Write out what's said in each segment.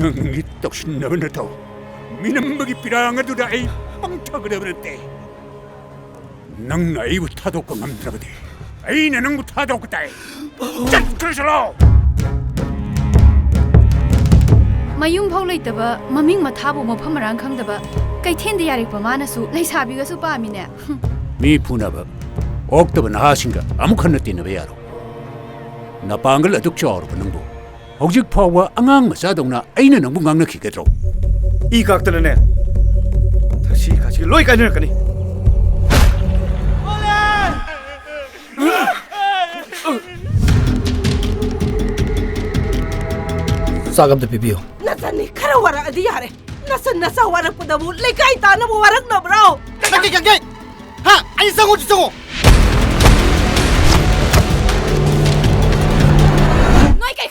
능이 떡신 너너도 미는 먹이 비랑아두라 에이 뻥쳐그려버렸대 능 아이부 타도고 맘들어보대 에이 내능부 타도고다 짠 그러시로 mayung phau leitaba maming mathabu mafam rang khangdaba kaithen de yarik pamanasu leisabi ga su pa mine 미 분하바 억더바 나하신가 아무칸나 뛰나베야로 나방글 어둑저로 보는부 억직 파와 앙앙 마사동나 아이는 능부 강나키게드로 이 각들네 다시 같이 로이 가는 거니 사감도 비비오 나산니 카라와라 어디야래 나산 나사 와락 보다부 레카이 따나부 와락 너브라오 야 하 아니 성호 주성호 너희 kai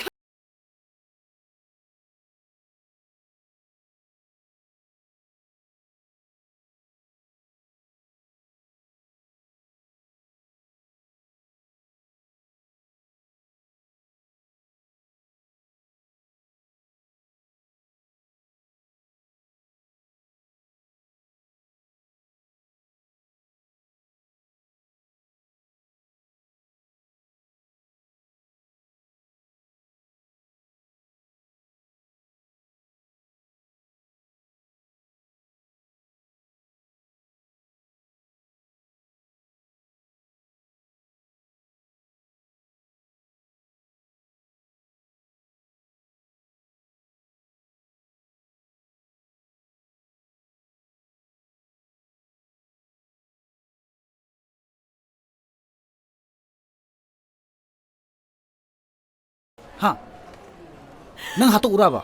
하 난 하도 우라봐